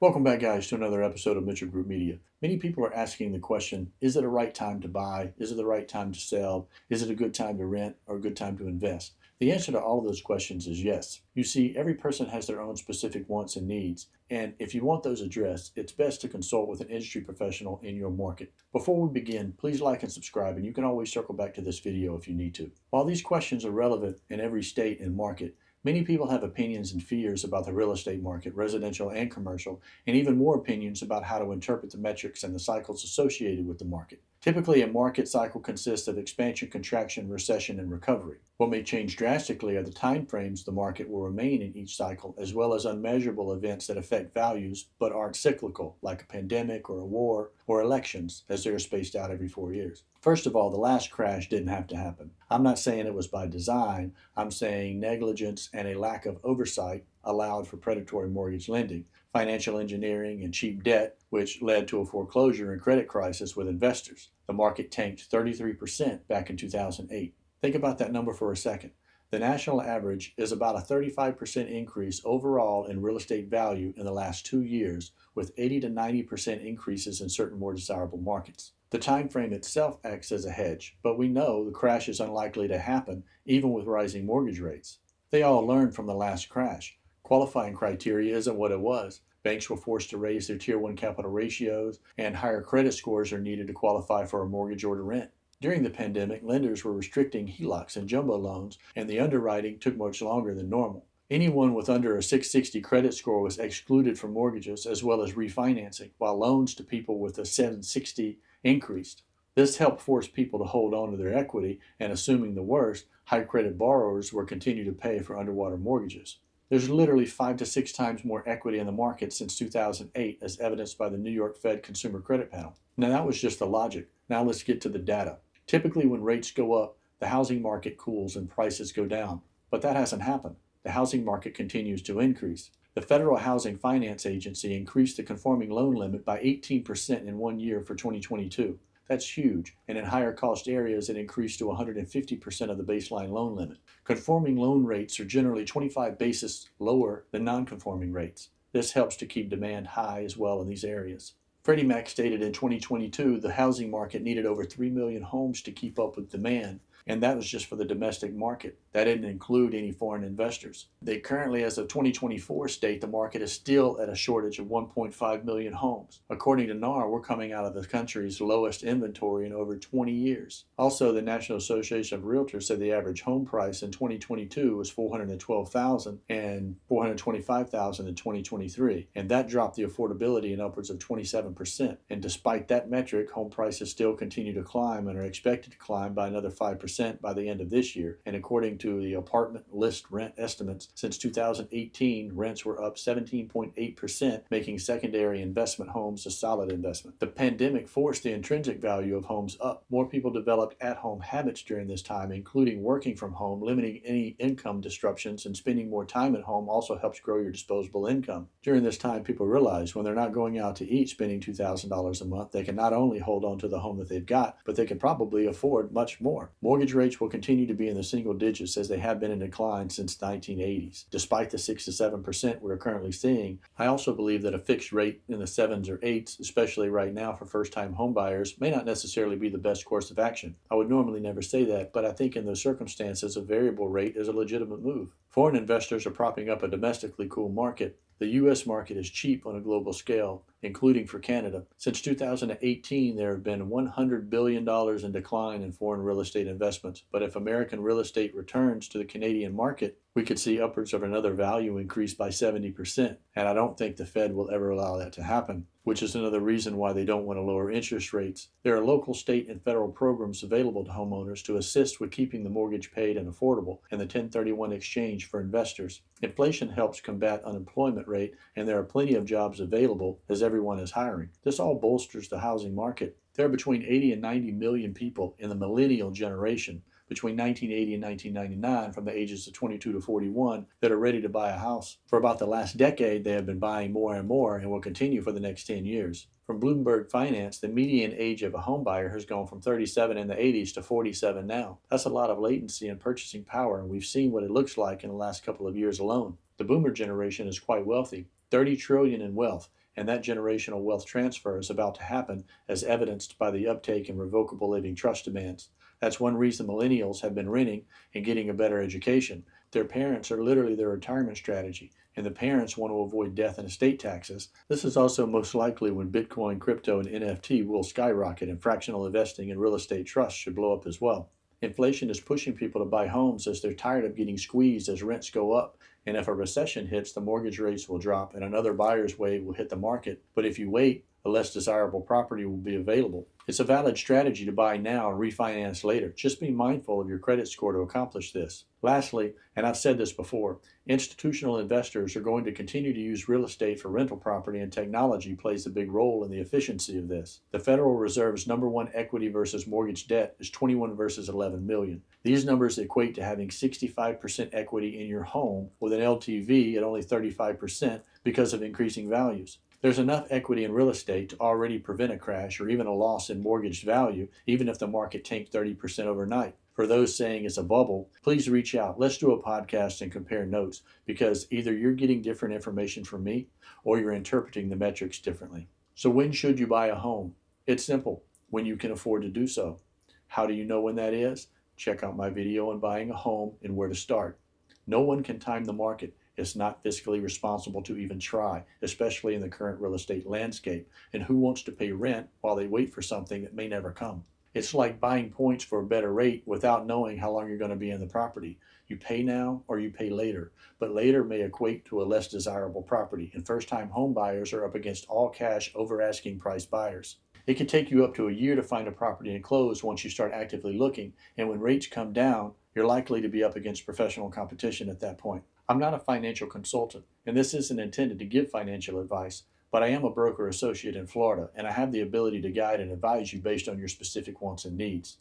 Welcome back, guys, to another episode of Mitchell Group Media. Many people are asking the question, is it a right time to buy? Is it the right time to sell? Is it a good time to rent or a good time to invest? The answer to all of those questions is yes. You see, every person has their own specific wants and needs, and if you want those addressed, it's best to consult with an industry professional in your market. Before we begin, please like and subscribe, and you can always circle back to this video if you need to. While these questions are relevant in every state and market, many people have opinions and fears about the real estate market, residential and commercial, and even more opinions about how to interpret the metrics and the cycles associated with the market. Typically, a market cycle consists of expansion, contraction, recession, and recovery. What may change drastically are the time frames the market will remain in each cycle, as well as unmeasurable events that affect values but aren't cyclical, like a pandemic or a war or elections, as they are spaced out every 4 years. First of all, the last crash didn't have to happen. I'm not saying it was by design. I'm saying negligence and a lack of oversight allowed for predatory mortgage lending, financial engineering, and cheap debt, which led to a foreclosure and credit crisis with investors. The market tanked 33% back in 2008. Think about that number for a second. The national average is about a 35% increase overall in real estate value in the last 2 years, with 80 to 90% increases in certain more desirable markets. The time frame itself acts as a hedge, but we know the crash is unlikely to happen even with rising mortgage rates. They all learned from the last crash. Qualifying criteria isn't what it was. Banks were forced to raise their Tier 1 capital ratios, and higher credit scores are needed to qualify for a mortgage or to rent. During the pandemic, lenders were restricting HELOCs and jumbo loans, and the underwriting took much longer than normal. Anyone with under a 660 credit score was excluded from mortgages as well as refinancing, while loans to people with a 760 increased. This helped force people to hold on to their equity, and assuming the worst, high credit borrowers will continue to pay for underwater mortgages. There's literally 5 to 6 times more equity in the market since 2008, as evidenced by the New York Fed Consumer Credit Panel. Now, that was just the logic. Now, let's get to the data. Typically, when rates go up, the housing market cools and prices go down. But that hasn't happened. The housing market continues to increase. The Federal Housing Finance Agency increased the conforming loan limit by 18% in 1 year for 2022. That's huge, and in higher cost areas it increased to 150% of the baseline loan limit. Conforming loan rates are generally 25 basis lower than non-conforming rates. This helps to keep demand high as well in these areas. Freddie Mac stated in 2022 the housing market needed over 3 million homes to keep up with demand, and that was just for the domestic market. That didn't include any foreign investors. They currently, as of 2024, state the market is still at a shortage of 1.5 million homes. According to NAR, we're coming out of the country's lowest inventory in over 20 years. Also, the National Association of Realtors said the average home price in 2022 was $412,000 and $425,000 in 2023, and that dropped the affordability in upwards of 27%. And despite that metric, home prices still continue to climb and are expected to climb by another 5% by the end of this year. And according to the apartment list rent estimates, since 2018, rents were up 17.8%, making secondary investment homes a solid investment. The pandemic forced the intrinsic value of homes up. More people developed at-home habits during this time, including working from home, limiting any income disruptions, and spending more time at home also helps grow your disposable income. During this time, people realized when they're not going out to eat spending $2,000 a month, they can not only hold on to the home that they've got, but they can probably afford much more. Mortgage rates will continue to be in the single digits as they have been in decline since the 1980s. Despite the 6 to 7% we're currently seeing, I also believe that a fixed rate in the 7s or 8s, especially right now for first-time homebuyers, may not necessarily be the best course of action. I would normally never say that, but I think in those circumstances a variable rate is a legitimate move. Foreign investors are propping up a domestically cool market. The U.S. market is cheap on a global scale, including for Canada. Since 2018, there have been $100 billion in decline in foreign real estate investments. But if American real estate returns to the Canadian market, we could see upwards of another value increase by 70%. And I don't think the Fed will ever allow that to happen, which is another reason why they don't want to lower interest rates. There are local, state, and federal programs available to homeowners to assist with keeping the mortgage paid and affordable, and the 1031 exchange for investors. Inflation helps combat unemployment rate, and there are plenty of jobs available as everyone is hiring. This all bolsters the housing market. There are between 80 and 90 million people in the millennial generation between 1980 and 1999 from the ages of 22 to 41 that are ready to buy a house. For about the last decade, they have been buying more and more and will continue for the next 10 years. From Bloomberg Finance, the median age of a home buyer has gone from 37 in the 80s to 47 now. That's a lot of latency and purchasing power, and we've seen what it looks like in the last couple of years alone. The boomer generation is quite wealthy, 30 trillion in wealth, and that generational wealth transfer is about to happen, as evidenced by the uptake in revocable living trust demands. That's one reason millennials have been renting and getting a better education. Their parents are literally their retirement strategy, and the parents want to avoid death and estate taxes. This is also most likely when Bitcoin, crypto, and NFT will skyrocket, and fractional investing in real estate trusts should blow up as well. Inflation is pushing people to buy homes as they're tired of getting squeezed as rents go up. And if a recession hits, the mortgage rates will drop and another buyer's wave will hit the market. But if you wait, a less desirable property will be available. It's a valid strategy to buy now and refinance later. Just be mindful of your credit score to accomplish this. Lastly, and I've said this before, institutional investors are going to continue to use real estate for rental property, and technology plays a big role in the efficiency of this. The Federal Reserve's #1 equity versus mortgage debt is 21 versus 11 million. These numbers equate to having 65% equity in your home with an LTV at only 35% because of increasing values. There's enough equity in real estate to already prevent a crash or even a loss in mortgage value, even if the market tanked 30% overnight. For those saying it's a bubble, please reach out. Let's do a podcast and compare notes, because either you're getting different information from me or you're interpreting the metrics differently. So when should you buy a home? It's simple: when you can afford to do so. How do you know when that is? Check out my video on buying a home and where to start. No one can time the market. It's not fiscally responsible to even try, especially in the current real estate landscape. And who wants to pay rent while they wait for something that may never come? It's like buying points for a better rate without knowing how long you're going to be in the property. You pay now or you pay later, but later may equate to a less desirable property, and first-time home buyers are up against all cash over asking price buyers. It can take you up to a year to find a property and close once you start actively looking, and when rates come down, you're likely to be up against professional competition at that point. I'm not a financial consultant, and this isn't intended to give financial advice, but I am a broker associate in Florida, and I have the ability to guide and advise you based on your specific wants and needs.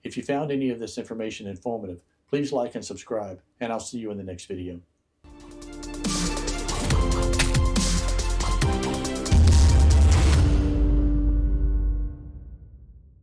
If you found any of this information informative, please like and subscribe, and I'll see you in the next video.